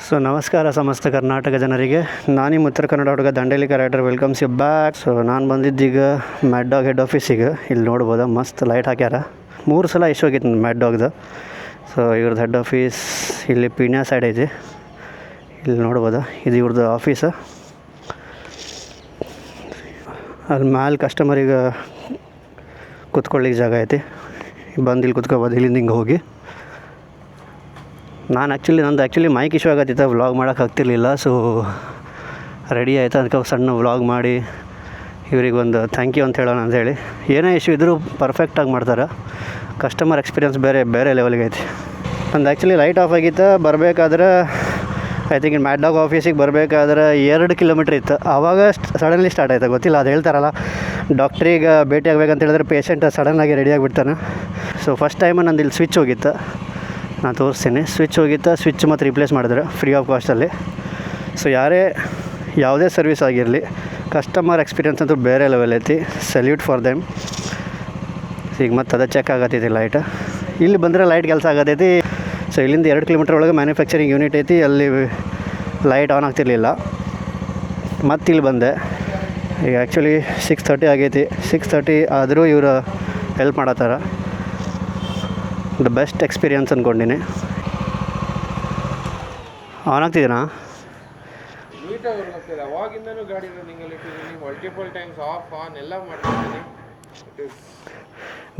So ನಮಸ್ಕಾರ ಸಮಸ್ತ ಕರ್ನಾಟಕ ಜನರಿಗೆ. ನಾನು ನಿಮ್ಮ ಉತ್ತರ ಕನ್ನಡ ಹುಡುಗ Dandeli rider. Welcomes you back. So ನಾನು ಬಂದಿದ್ದೀಗ ಮ್ಯಾಡ್ ಡಾಗ್ ಹೆಡ್ ಆಫೀಸಿಗೆ. ಇಲ್ಲಿ ನೋಡ್ಬೋದು ಮಸ್ತ್ ಲೈಟ್ ಹಾಕ್ಯಾರ. 3 ಸಲ ಇಶ್ಯೂ ಆಗಿತ್ತು ಮ್ಯಾಡ್ ಡಾಗ್ದು. ಸೊ ಇವ್ರದ್ದು ಹೆಡ್ ಆಫೀಸ್ ಇಲ್ಲಿ ಪೀಣ್ಯ ಸೈಡ್ ಐತಿ. ಇಲ್ಲಿ ನೋಡ್ಬೋದು ಇದು ಇವ್ರದ್ದು ಆಫೀಸ. ಅಲ್ಲಿ ಮ್ಯಾಲೆ ಕಸ್ಟಮರಿಗೆ ಕುತ್ಕೊಳ್ಳಿಕ್ಕೆ ಜಾಗ ಐತಿ. ಬಂದು ಇಲ್ಲಿ ಕುತ್ಕೋಬೋದು. ಇಲ್ಲಿಂದ ಹಿಂಗೆ ಹೋಗಿ ನಂದು ಆ್ಯಕ್ಚುಲಿ ಮೈಕ್ ಇಶ್ಯೂ ಆಗತ್ತಿತ್ತು, ವ್ಲಾಗ್ ಮಾಡೋಕೆ ಆಗ್ತಿರ್ಲಿಲ್ಲ. ಸೊ ರೆಡಿ ಆಯಿತು, ಅದಕ್ಕೆ ಸಣ್ಣ ವ್ಲಾಗ್ ಮಾಡಿ ಇವ್ರಿಗೆ ಒಂದು ಥ್ಯಾಂಕ್ ಯು ಅಂತ ಹೇಳೋಣ ಅಂಥೇಳಿ. ಏನೇ ಇಶ್ಯೂ ಇದ್ದರೂ ಪರ್ಫೆಕ್ಟಾಗಿ ಮಾಡ್ತಾರೆ. ಕಸ್ಟಮರ್ ಎಕ್ಸ್ಪೀರಿಯನ್ಸ್ ಬೇರೆ ಲೆವೆಲ್ಗೆ ಐತಿ. ನಂದು ಆ್ಯಕ್ಚುಲಿ ಲೈಟ್ ಆಫ್ ಆಗಿತ್ತು. ಬರಬೇಕಾದ್ರೆ ಐ ಥಿಂಕ್ ಮ್ಯಾಡ್ ಡಾಗ್ ಆಫೀಸಿಗೆ ಬರಬೇಕಾದ್ರೆ 2 ಕಿಲೋಮೀಟ್ರ್ ಇತ್ತು. ಆವಾಗ ಸಡನ್ಲಿ ಸ್ಟಾರ್ಟ್ ಆಯಿತು. ಗೊತ್ತಿಲ್ಲ, ಅದು ಹೇಳ್ತಾರಲ್ಲ, ಡಾಕ್ಟ್ರಿಗೆ ಭೇಟಿ ಆಗ್ಬೇಕಂತ ಹೇಳಿದ್ರೆ ಪೇಷಂಟ್ ಸಡನ್ನಾಗಿ ರೆಡಿ ಆಗಿಬಿಡ್ತಾನೆ. ಸೊ ಫಸ್ಟ್ ಟೈಮ್ ನಂದು ಇಲ್ಲಿ ಸ್ವಿಚ್ ಹೋಗಿತ್ತು, ನಾನು ತೋರಿಸ್ತೀನಿ. ಸ್ವಿಚ್ ಮತ್ತು ರಿಪ್ಲೇಸ್ ಮಾಡಿದ್ರೆ ಫ್ರೀ ಆಫ್ ಕಾಸ್ಟಲ್ಲಿ. ಸೊ ಯಾವುದೇ ಸರ್ವಿಸ್ ಆಗಿರಲಿ, ಕಸ್ಟಮರ್ ಎಕ್ಸ್ಪೀರಿಯನ್ಸ್ ಅಂತೂ ಬೇರೆ ಲೆವೆಲ್ ಐತಿ. Salute for them. ಈಗ ಮತ್ತೆ ಅದೇ ಚೆಕ್ ಆಗತ್ತೈತಿ ಲೈಟ್. ಇಲ್ಲಿ ಬಂದರೆ ಲೈಟ್ ಕೆಲಸ ಆಗತ್ತೈತಿ. ಸೊ ಇಲ್ಲಿಂದ 2 ಕಿಲೋಮೀಟ್ರ್ ಒಳಗೆ ಮ್ಯಾನುಫ್ಯಾಕ್ಚರಿಂಗ್ ಯೂನಿಟ್ ಐತಿ. ಅಲ್ಲಿ ಲೈಟ್ ಆನ್ ಆಗ್ತಿರ್ಲಿಲ್ಲ. ಮತ್ತು ಇಲ್ಲಿ ಬಂದೆ. ಈಗ ಆ್ಯಕ್ಚುಲಿ 6:30 ಆಗೈತಿ. 6:30 ಆದರೂ ಇವರು ಹೆಲ್ಪ್ ಮಾಡತ್ತಾರ. ದ ಬೆಸ್ಟ್ ಎಕ್ಸ್ಪೀರಿಯನ್ಸ್ ಅಂದ್ಕೊಂಡಿನಿ. ಆನ್ ಆಗ್ತಿದ್ದೀನಾ? ಅವಾಗಿಂದನೂ ಗಾಡಿ ರನ್ನಿಂಗಲ್ಲಿ ಮಲ್ಟಿಪಲ್ ಟೈಮ್ಸ್ ಆಫ್ ಆನ್ ಎಲ್ಲ ಮಾಡ್ತಿದ್ದೀನಿ.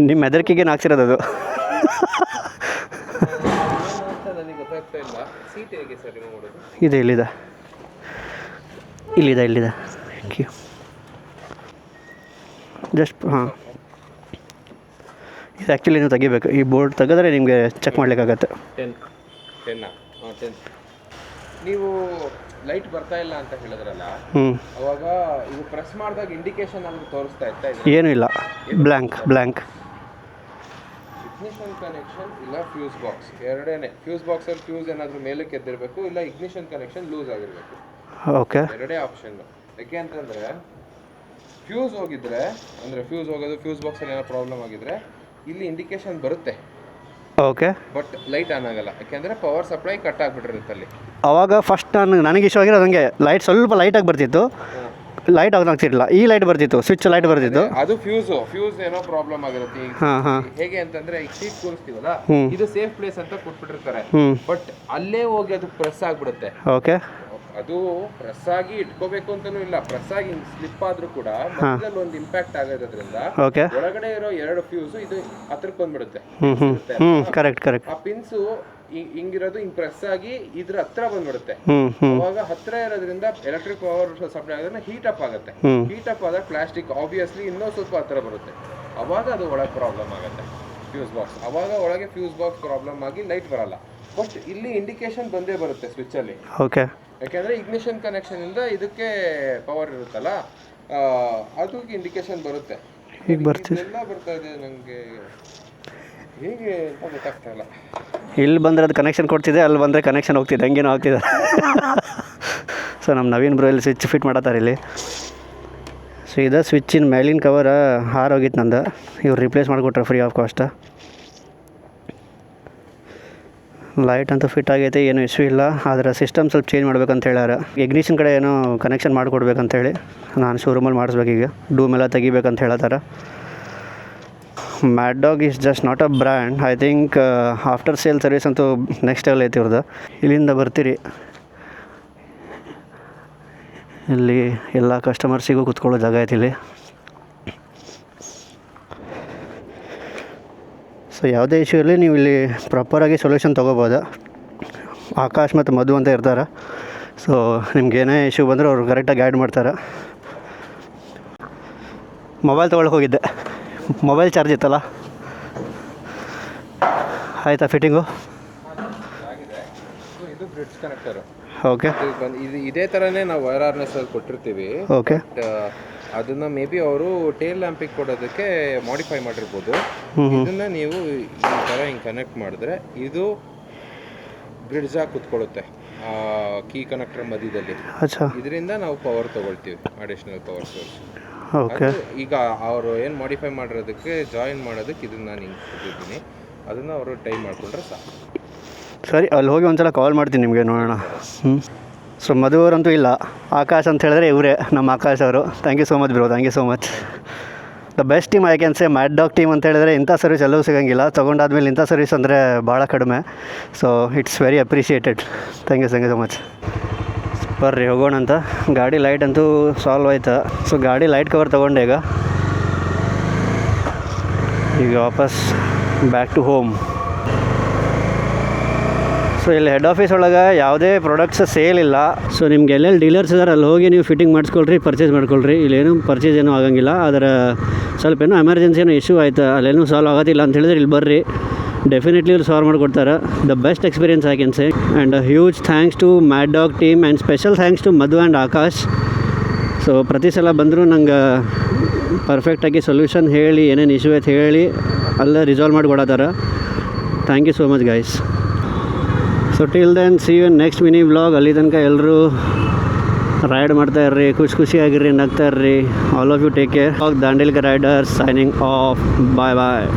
ನಿಮ್ಮ ಹೆದರಿಕೆಗೇನು ಆಗ್ತಿರೋದು ಅದು? ನನಗೆ ಗೊತ್ತಾಗ್ತಾ ಇಲ್ಲ. ಸೀಟ್ ಹೇಗೆ ಸರ್ ರಿಮೂವ್ ಮಾಡೋದು? ಇಲ್ಲಿದೆ. Thank you. ಜಸ್ಟ್ ಹಾಂ, ಇದು ಆ್ಯಕ್ಚುಲಿ ನೀವು ತೆಗಿಬೇಕು. ಈ ಬೋರ್ಡ್ ತೆಗೆದ್ರೆ ನಿಮಗೆ ಚೆಕ್ ಮಾಡಲಿಕ್ಕಾಗತ್ತೆ. 10 ನೀವು ಲೈಟ್ ಬರ್ತಾ ಇಲ್ಲ ಅಂತ ಹೇಳಿದ್ರಲ್ಲ, ಅವಾಗ ಇದು ಪ್ರೆಸ್ ಮಾಡಿದಾಗ ಇಂಡಿಕೇಶನ್ ನಮಗೆ ತೋರಿಸ್ತಾ ಇತ್ತಾ? ಏನೂ ಇಲ್ಲ, ಬ್ಲ್ಯಾಂಕ್. ಇಗ್ನಿಷನ್ ಕನೆಕ್ಷನ್ ಇಲ್ಲ ಫ್ಯೂಸ್ ಬಾಕ್ಸ್, ಎರಡೇನೆ. ಫ್ಯೂಸ್ ಬಾಕ್ಸಲ್ಲಿ ಫ್ಯೂಸ್ ಏನಾದರೂ ಮೇಲಕ್ಕೆ ಎದ್ದಿರಬೇಕು, ಇಲ್ಲ ಇಗ್ನಿಷನ್ ಕನೆಕ್ಷನ್ ಲೂಸ್ ಆಗಿರಬೇಕು. ಓಕೆ, ಎರಡೇ ಆಪ್ಷನ್. ಯಾಕೆ ಅಂತಂದರೆ ಫ್ಯೂಸ್ ಹೋಗಿದ್ರೆ, ಅಂದರೆ ಫ್ಯೂಸ್ ಹೋಗೋದು, ಫ್ಯೂಸ್ ಬಾಕ್ಸಲ್ಲಿ ಏನೋ ಪ್ರಾಬ್ಲಮ್ ಆಗಿದ್ರೆ ಇಲ್ಲಿ ಇಂಡಿಕೇಶನ್ ಬರುತ್ತೆ. ಓಕೆ, ಬಟ್ ಲೈಟ್ ಆನ್ ಆಗಲ್ಲ. ಯಾಕೆಂದರೆ ಪವರ್ ಸಪ್ಲೈ ಕಟ್ ಆಗಿಬಿಟ್ಟಿರುತ್ತೆ ಅಲ್ಲಿ. ಆವಾಗ ಫಸ್ಟ್ ನನಗೆ ಇಷ್ಟ ಆಗಿರೋದು ಹಂಗೆ ಲೈಟ್ ಸ್ವಲ್ಪ ಲೈಟಾಗಿ ಬರ್ತಿತ್ತು. ಲೈಟ್ ಆನ್ ಆಗ್ತಿರಲಿಲ್ಲ. ಈ ಲೈಟ್ ಬರ್ತಿತ್ತು, ಸ್ವಿಚ್ ಲೈಟ್ ಬರ್ತಿತ್ತು. ಅದು ಫ್ಯೂಸ್ ಏನೋ ಪ್ರಾಬ್ಲಮ್ ಆಗಿರುತ್ತೆ. ಹೇಗೆ ಅಂತಂದ್ರೆ ಈಗ ಸೀಟ್ ಕೂರಿಸ್ತೀವಲ್ಲ, ಇದು ಸೇಫ್ ಪ್ಲೇಸ್ ಅಂತ ಕೊಟ್ಬಿಟ್ಟಿರ್ತಾರೆ. ಬಟ್ ಅಲ್ಲೇ ಹೋಗಿ ಅದು ಪ್ರೆಸ್ ಆಗ್ಬಿಡುತ್ತೆ. ಓಕೆ, ಅದು ಪ್ರೆಸ್ ಆಗಿ ಇಟ್ಕೋಬೇಕು ಅಂತಾನೂ ಇಲ್ಲ. ಪ್ರೆಸ್ ಆಗಿ ಸ್ಲಿಪ್ ಆದ್ರೂ ಕೂಡ ಮಧ್ಯದಲ್ಲಿ ಒಂದು ಇಂಪ್ಯಾಕ್ಟ್ ಆಗೋದ್ರಿಂದ ಒಳಗಡೆ ಇರೋ 2 ಫ್ಯೂಸ್ ಇದು ಹತ್ರಕ್ಕೆ ಬಂದ್ಬಿಡುತ್ತೆ. ಕರೆಕ್ಟ್. ಆ ಪಿನ್ಸು ಹಿಂಗಿರೋದು ಹಿಂಗ್ ಪ್ರೆಸ್ ಆಗಿ ಇದ್ರ ಹತ್ರ ಬಂದ್ಬಿಡುತ್ತೆ. ಅವಾಗ ಹತ್ರ ಇರೋದ್ರಿಂದ ಎಲೆಕ್ಟ್ರಿಕ್ ಪವರ್ ಸಪ್ಲೈ ಆಗೋದ್ರಿಂದ ಹೀಟ್ ಅಪ್ ಆಗುತ್ತೆ. ಹೀಟ್ ಅಪ್ ಆದಾಗ ಪ್ಲಾಸ್ಟಿಕ್ ಆಬ್ವಿಯಸ್ಲಿ ಇನ್ನೂ ಸ್ವಲ್ಪ ಹತ್ರ ಬರುತ್ತೆ. ಅವಾಗ ಅದು ಒಳಗೆ ಪ್ರಾಬ್ಲಮ್ ಆಗುತ್ತೆ, ಫ್ಯೂಸ್ ಬಾಕ್ಸ್. ಅವಾಗ ಒಳಗೆ ಫ್ಯೂಸ್ ಬಾಕ್ಸ್ ಪ್ರಾಬ್ಲಮ್ ಆಗಿ ಲೈಟ್ ಬರಲ್ಲ. ಬಟ್ ಇಲ್ಲಿ ಇಂಡಿಕೇಶನ್ ಬಂದೇ ಬರುತ್ತೆ ಸ್ವಿಚ್ ಅಲ್ಲಿ. ಓಕೆ, ಯಾಕೆಂದ್ರೆ ಇಗ್ನಿಷನ್ ಕನೆಕ್ಷನ್ ಇಂದ ಇದಕ್ಕೆ ಪವರ್ ಇರುತ್ತಲ್ಲ, ಅದಕ್ಕೆ ಇಂಡಿಕೇಶನ್ ಬರುತ್ತೆ. ಈಗ ಎಲ್ಲ ಬರ್ತಾ ಇದೆ ನನಗೆ, ಹೇಗೆ ಅಂತ ಗೊತ್ತಾಗ್ತಾ ಇಲ್ಲ. ಇಲ್ಲಿ ಬಂದರೆ ಅದು ಕನೆಕ್ಷನ್ ಕೊಡ್ತಿದೆ, ಅಲ್ಲಿ ಬಂದರೆ ಕನೆಕ್ಷನ್ ಹೋಗ್ತಿದೆ, ಹಂಗೇನೋ ಆಗ್ತಿದೆ. ಸೊ ನಮ್ಮ ನವೀನ್ ಬ್ರೋ ಇಲ್ಲಿ ಸ್ವಿಚ್ ಫಿಟ್ ಮಾಡತ್ತಾರೆ ಇಲ್ಲಿ. ಸೊ ಇದು ಸ್ವಿಚ್ಚಿನ ಮೇಲಿನ ಕವರ್ ಹಾರೋಗಿತ್ತು ನಂದು. ಇವ್ರು ರಿಪ್ಲೇಸ್ ಮಾಡಿಕೊಟ್ರೆ ಫ್ರೀ ಆಫ್ ಕಾಸ್ಟ್. ಲೈಟ್ ಅಂತೂ ಫಿಟ್ ಆಗೈತೆ, ಏನೂ ಇಶ್ಯೂ ಇಲ್ಲ. ಆದರೆ ಸಿಸ್ಟಮ್ ಸ್ವಲ್ಪ ಚೇಂಜ್ ಮಾಡ್ಬೇಕಂತ ಹೇಳ್ಯಾರ. ಇಗ್ನಿಷನ್ ಕಡೆ ಏನೋ ಕನೆಕ್ಷನ್ ಮಾಡಿಕೊಡ್ಬೇಕಂತೇಳಿ ನಾನು ಶೋರೂಮಲ್ಲಿ ಮಾಡಿಸ್ಬೇಕೀಗ. ಡೂಮ್ ಎಲ್ಲ ತೆಗಿಬೇಕಂತ ಹೇಳತ್ತಾರ. Mad dog is just not a brand. I think after sale service ಅಂತೂ ನೆಕ್ಸ್ಟ್ ಲೆವೆಲ್ ಐತಿ ಇವ್ರದ್ದು. ಇಲ್ಲಿಂದ ಬರ್ತೀರಿ, ಇಲ್ಲಿ ಎಲ್ಲ ಕಸ್ಟಮರ್ಸಿಗೂ ಕೂತ್ಕೊಳ್ಳೋ ಜಾಗ ಐತಿ ಇಲ್ಲಿ. ಸೊ ಯಾವುದೇ ಇಶ್ಯೂ ಇರಲಿ, ನೀವು ಇಲ್ಲಿ ಪ್ರಾಪರಾಗಿ ಸೊಲ್ಯೂಷನ್ ತೊಗೋಬೋದು. ಆಕಾಶ್ ಮತ್ತು ಮಧು ಅಂತ ಇರ್ತಾರೆ. ಸೊ ನಿಮ್ಗೇನೇ ಇಶ್ಯೂ ಬಂದರೂ ಅವ್ರು ಕರೆಕ್ಟಾಗಿ ಗೈಡ್ ಮಾಡ್ತಾರೆ. ಮೊಬೈಲ್ ತೊಗೊಳಕ್ಕೆ ಹೋಗಿದ್ದೆ, ಮೊಬೈಲ್ ಚಾರ್ಜ್ ಇತ್ತಲ್ಲ. ಆಯಿತಾ ಫಿಟ್ಟಿಂಗು? ಇದು ಬ್ರಿಡ್ಜ್ ಕನೆಕ್ಟರ್. ಓಕೆ, ಇದು ಇದೇ ಥರನೇ ನಾವು ವೈರ್ ಹಾರ್ನೆಸ್ ಕೊಟ್ಟಿರ್ತೀವಿ. ಓಕೆ, ಅದನ್ನು ಮೇ ಬಿ ಅವರು ಟೇಲ್ ಲ್ಯಾಂಪಿಗೆ ಕೊಡೋದಕ್ಕೆ ಮಾಡಿಫೈ ಮಾಡಿರ್ಬೋದು. ಇದನ್ನು ನೀವು ಈ ಥರ ಹಿಂಗೆ ಕನೆಕ್ಟ್ ಮಾಡಿದ್ರೆ ಇದು ಬ್ರಿಡ್ಜ್ ಆಗಿ ಕುತ್ಕೊಳ್ಳುತ್ತೆ ಕೀ ಕನೆಕ್ಟರ್ ಮಧ್ಯದಲ್ಲಿ. ಇದರಿಂದ ನಾವು ಪವರ್ ತೊಗೊಳ್ತೀವಿ, ಅಡಿಷ್ನಲ್ ಪವರ್ ಸೋರ್ಸ್. ಓಕೆ, ಈಗ ಅವರು ಏನು ಮಾಡಿಫೈ ಮಾಡಿರೋದಕ್ಕೆ ಜಾಯಿನ್ ಮಾಡೋದಕ್ಕೆ ಇದನ್ನು ನಾನು ಹಿಂಗೆ ಕೊಟ್ಟಿದ್ದೀನಿ. ಅದನ್ನು ಅವರು ಟೈಮ್ ಮಾಡಿಕೊಂಡ್ರೆ ಸಾಕು. ಸರಿ, ಅಲ್ಲಿ ಹೋಗಿ ಒಂದ್ಸಲ ಕಾಲ್ ಮಾಡ್ತೀನಿ ನಿಮಗೆ, ನೋಡೋಣ. ಸೊ ಮಧು ಅವರಂತೂ ಇಲ್ಲ, ಆಕಾಶ್ ಅಂತ ಹೇಳಿದ್ರೆ ಇವರೇ ನಮ್ಮ ಆಕಾಶ್ ಅವರು. Thank you so much bro, thank you so much. The best team I can say. Mad Dog team ಅಂತ ಹೇಳಿದ್ರೆ ಇಂಥ ಸರ್ವಿಸ್ ಎಲ್ಲೂ ಸಿಗೋಂಗಿಲ್ಲ. ತೊಗೊಂಡಾದ್ಮೇಲೆ ಇಂಥ ಸರ್ವಿಸ್ ಅಂದರೆ ಭಾಳ ಕಡಿಮೆ. So it's very appreciated. Thank you so much. ಬರ್ರಿ ಹೋಗೋಣ ಅಂತ. ಗಾಡಿ ಲೈಟ್ ಅಂತೂ ಸಾಲ್ವ್ ಆಯ್ತಾ. ಸೊ ಗಾಡಿ ಲೈಟ್ ಕವರ್ ತೊಗೊಂಡೆ ಈಗ ವಾಪಸ್ ಬ್ಯಾಕ್ ಟು ಹೋಮ್. ಸೊ ಇಲ್ಲಿ ಹೆಡ್ ಆಫೀಸ್ ಒಳಗೆ ಯಾವುದೇ ಪ್ರಾಡಕ್ಟ್ಸ್ ಸೇಲ್ ಇಲ್ಲ. ಸೊ ನಿಮ್ಗೆ ಎಲ್ಲೆಲ್ಲಿ ಡೀಲರ್ಸ್ ಇದ್ದಾರೆ ಅಲ್ಲಿ ಹೋಗಿ ನೀವು ಫಿಟ್ಟಿಂಗ್ ಮಾಡಿಸ್ಕೊಳ್ರಿ, ಪರ್ಚೇಸ್ ಮಾಡ್ಕೊಳ್ರಿ. ಇಲ್ಲೇನು ಪರ್ಚೇಸ್ ಏನೂ ಆಗೋಂಗಿಲ್ಲ. ಅದರ ಸ್ವಲ್ಪ ಏನೋ ಎಮರ್ಜೆನ್ಸಿ ಏನೋ ಇಶ್ಯೂ ಆಯ್ತು, ಅಲ್ಲೇನೂ ಸಾಲ್ವ್ ಆಗೋದಿಲ್ಲ ಅಂತ ಹೇಳಿದ್ರೆ ಇಲ್ಲಿ ಬರ್ರಿ, ಡೆಫಿನೆಟ್ಲಿ ಇವ್ರು ಸಾಲ್ವ್ ಮಾಡಿಕೊಡ್ತಾರೆ. The best experience I can say. And huge thanks to Mad Dog team and special thanks to Madhu and Akash. So ಪ್ರತಿ ಸಲ ಬಂದರೂ ನಂಗೆ ಪರ್ಫೆಕ್ಟಾಗಿ ಸೊಲ್ಯೂಷನ್ ಹೇಳಿ, ಏನೇನು ಇಶ್ಯೂ ಐತೆ ಹೇಳಿ ಅಲ್ಲೇ ರಿಸಾಲ್ವ್ ಮಾಡಿ ಕೊಡತ್ತಾರ. Thank you so much guys. So till then see you next mini vlog. ಅಲ್ಲಿ ತನಕ ಎಲ್ಲರೂ ರೈಡ್ ಮಾಡ್ತಾಯಿರ್ರಿ, ಖುಷಿಯಾಗಿರ್ರಿ, ನಗ್ತಾಯಿರ್ರಿ. All of you take care. ದಾಂಡೇಲಿಕ ರೈಡರ್ಸ್ ಸೈನಿಂಗ್ ಆಫ್. ಬಾಯ್ ಬಾಯ್.